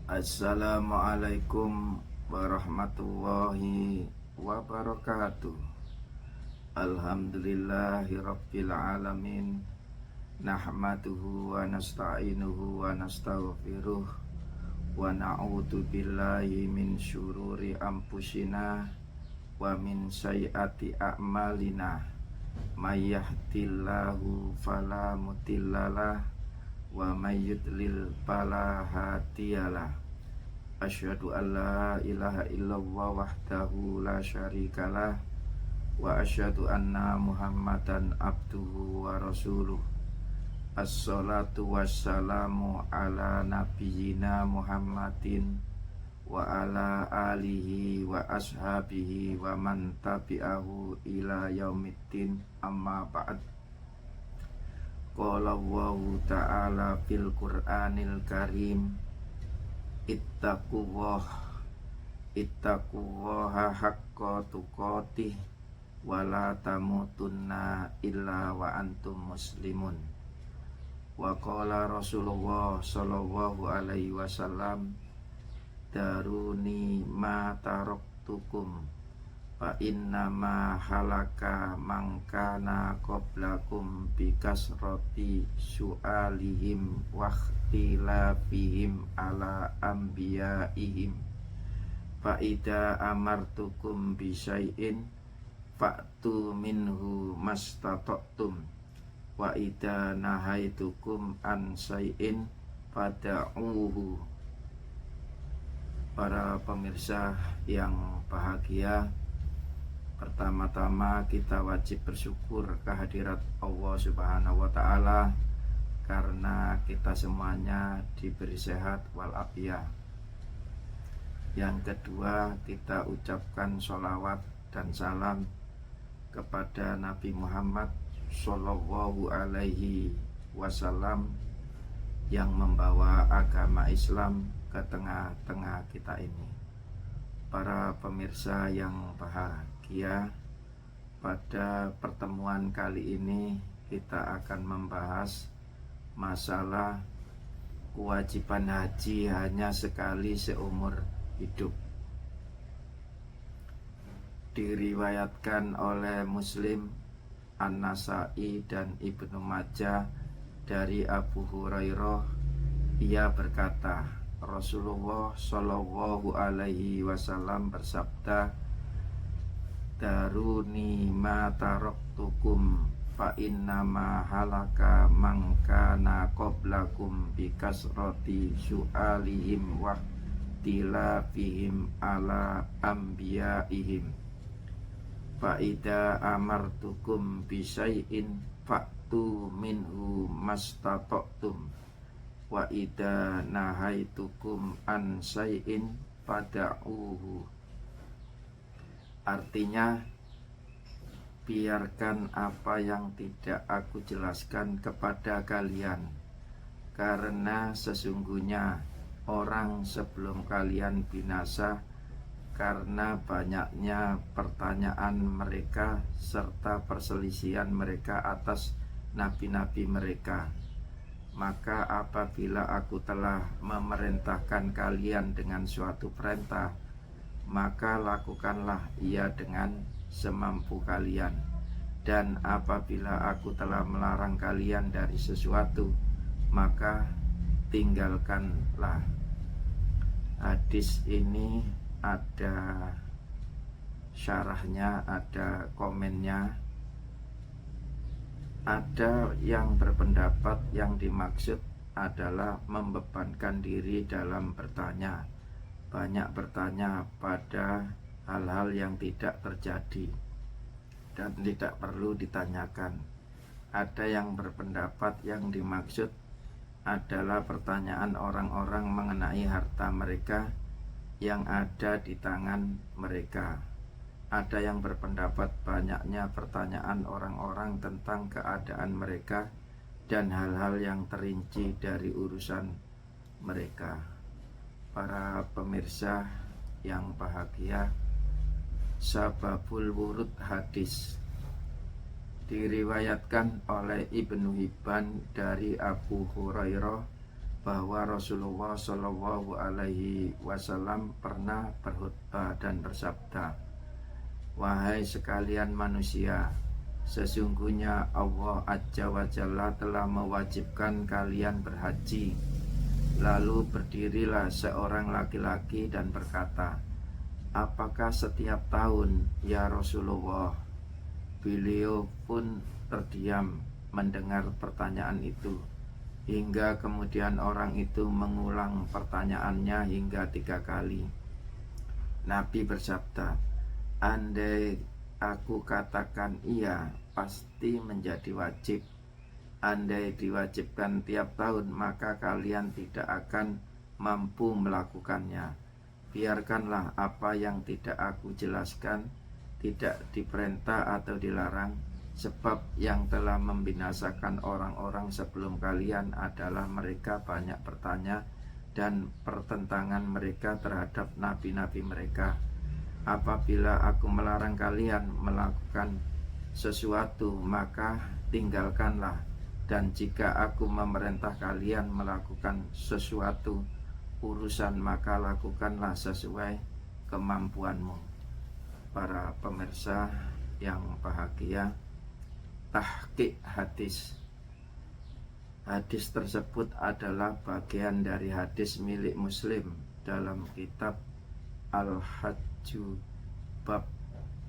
Assalamualaikum warahmatullahi wabarakatuh. Alhamdulillahirabbil alamin. Nahmaduhu wa nasta'inuhu wa nastaghfiruh wa na'udzu billahi min syururi anfusina wa min sayyiati a'malina. May yahdihillahu fala mudhillalah wa may yudlil fala hadiyalah. Asyhadu an la ilaha illallah wahdahu la syarikalah wa asyhadu anna Muhammadan abduhu wa rasuluh. Assalatu wassalamu ala nabiyyina Muhammadin wa ala alihi wa ashabihi wa man tabi'ahu ila yaumiddin, amma ba'd. Qala Allahu ta'ala fil Qur'anil Karim, ittaqullaha haqqa tuqatih wa la tamutunna illa wa antum muslimun. Wa qala Rasulullah sallallahu alaihi wasallam, daruni ma taraktukum fa inna ma halaka man kana qablakum bi kasrati su'alihim wa ikhtilafihim ala anbiyaihim. Fa idza amartukum bi syai'in fa'tu minhu mastata'tum wa idza nahaitukum an syai'in fada'uhu. Para pemirsa yang bahagia, pertama-tama kita wajib bersyukur kehadirat Allah Subhanahu wa ta'ala karena kita semuanya diberi sehat walafiat. Yang kedua, kita ucapkan sholawat dan salam kepada Nabi Muhammad Sallallahu alaihi wasallam yang membawa agama Islam ke tengah-tengah kita ini. Para pemirsa yang bahagia, pada pertemuan kali ini kita akan membahas masalah kewajiban haji hanya sekali seumur hidup. Diriwayatkan oleh Muslim, An-Nasa'i dan Ibnu Majah dari Abu Hurairah, ia berkata, Rasulullah Shallallahu alaihi wasallam bersabda, daruni ma taraktukum fa inna ma halaka man kana qablakum bi kasrati su'alihim wa tilafihim ala anbiyaihim. Fa idza amartukum bi syai'in fa'tu minhu mastata'tum wa idza nahaitukum an syai'in fada'uhu. Artinya, biarkan apa yang tidak aku jelaskan kepada kalian, karena sesungguhnya orang sebelum kalian binasa karena banyaknya pertanyaan mereka serta perselisihan mereka atas nabi-nabi mereka. Maka apabila aku telah memerintahkan kalian dengan suatu perintah, maka lakukanlah ia dengan semampu kalian. Dan apabila aku telah melarang kalian dari sesuatu, maka tinggalkanlah. Hadis ini ada syarahnya, ada komennya. Ada yang berpendapat yang dimaksud adalah membebankan diri dalam bertanya, banyak bertanya pada hal-hal yang tidak terjadi dan tidak perlu ditanyakan. Ada yang berpendapat yang dimaksud adalah pertanyaan orang-orang mengenai harta mereka yang ada di tangan mereka. Ada yang berpendapat banyaknya pertanyaan orang-orang tentang keadaan mereka dan hal-hal yang terinci dari urusan mereka. Para pemirsa yang bahagia, sababul wurud hadis diriwayatkan oleh Ibnu Hibban dari Abu Hurairah bahwa Rasulullah Shallallahu Alaihi Wasallam pernah berkhutbah dan bersabda, "Wahai sekalian manusia, sesungguhnya Allah Azza wa Jalla telah mewajibkan kalian berhaji." Lalu berdirilah seorang laki-laki dan berkata, "Apakah setiap tahun ya Rasulullah?" Beliau pun terdiam mendengar pertanyaan itu, hingga kemudian orang itu mengulang pertanyaannya hingga 3 kali. Nabi bersabda, "Andai aku katakan iya, pasti menjadi wajib. Andai diwajibkan tiap tahun, maka kalian tidak akan mampu melakukannya. Biarkanlah apa yang tidak aku jelaskan, tidak diperintah atau dilarang, sebab yang telah membinasakan orang-orang sebelum kalian adalah mereka banyak bertanya dan pertentangan mereka terhadap nabi-nabi mereka. Apabila aku melarang kalian melakukan sesuatu, maka tinggalkanlah. Dan jika aku memerintah kalian melakukan sesuatu urusan, maka lakukanlah sesuai kemampuanmu." Para pemirsa yang bahagia, tahqiq hadis. Hadis tersebut adalah bagian dari hadis milik Muslim dalam kitab Al-Hajju bab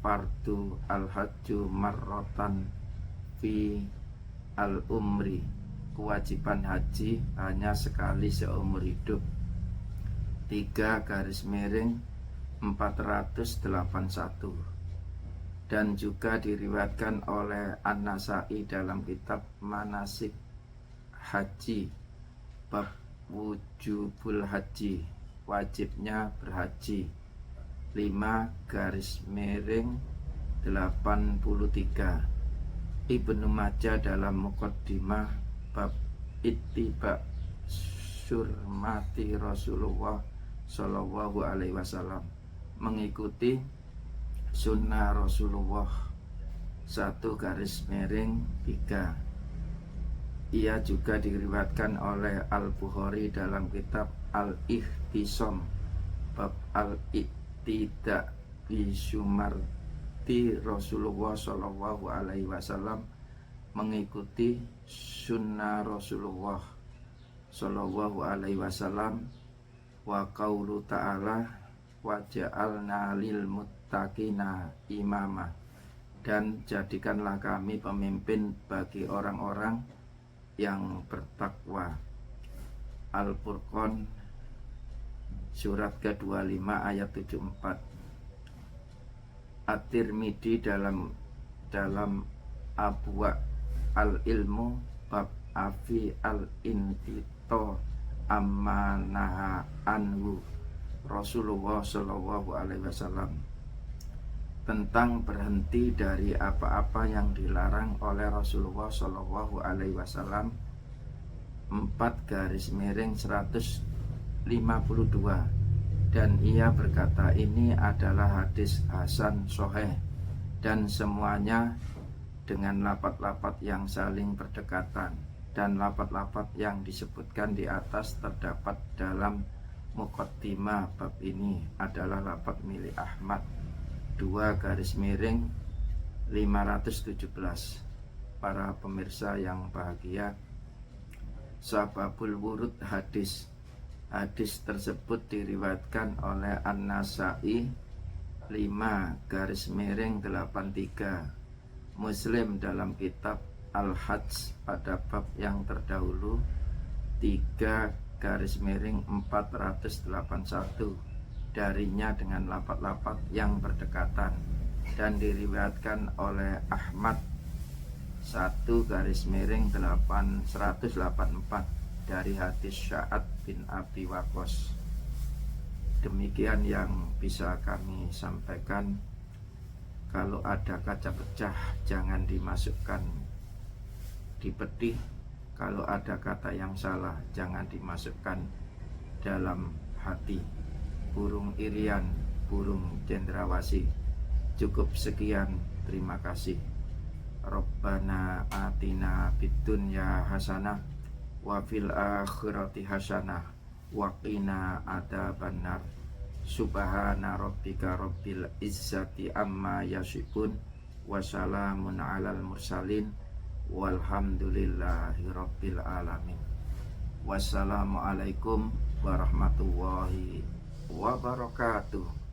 fardu al-hajju marrotan fi al-umri, kewajiban haji hanya sekali seumur hidup. 3/481. Dan juga diriwayatkan oleh An-Nasai dalam kitab Manasik Haji bab wujubul haji, wajibnya berhaji. 5/83. Ibnu Majah dalam Muqaddimah bab ittiba surmati Rasulullah Shallallahu Alaihi Wasallam, mengikuti sunnah Rasulullah. 1/3. Ia juga diriwayatkan oleh Al-Bukhari dalam kitab Al-Ihtisam bab Al-Iqtida bi Sumarti Rasulullah Shallallahu Alaihi Wasallam, mengikuti sunnah Rasulullah Shallallahu Alaihi Wasallam. Wa qaulu ta'ala, wa ja'alna lil muttaqina imama, dan jadikanlah kami pemimpin bagi orang-orang yang bertakwa. Al-Furqan surat ke-25 ayat 74. At-Tirmidzi dalam Abwa al-Ilmu bab afi al-intito ammanaha anhu Rasulullah Shallallahu Alaihi Wasallam, tentang berhenti dari apa-apa yang dilarang oleh Rasulullah Shallallahu Alaihi Wasallam. 4/152. Dan ia berkata, ini adalah hadis hasan sahih, dan semuanya dengan lafaz-lafaz yang saling berdekatan, dan lafaz-lafaz yang disebutkan di atas terdapat dalam muqaddimah bab ini adalah lafaz milik Ahmad. 2/517. Para pemirsa yang bahagia, sababul wurud hadis. Hadis tersebut diriwayatkan oleh An-Nasai 5/83, Muslim dalam kitab Al-Hajj pada bab yang terdahulu 3/481 darinya dengan lafaz-lafaz yang berdekatan, dan diriwayatkan oleh Ahmad 1/184 dari hadis Sa'ad bin Abi Waqqas. Demikian yang bisa kami sampaikan. Kalau ada kaca pecah jangan dimasukkan di peti. Kalau ada kata yang salah jangan dimasukkan dalam hati. Burung irian, burung cendrawasih. Cukup sekian, terima kasih. Rabbana atina fid dunya hasanah wa fil akhirati hasanah wa qina adzabannar. Subhana rabbika rabbil izzati amma yasifun wa salamun alal mursalin walhamdulillahi rabbil alamin. Wassalamualaikum warahmatullahi wabarakatuh.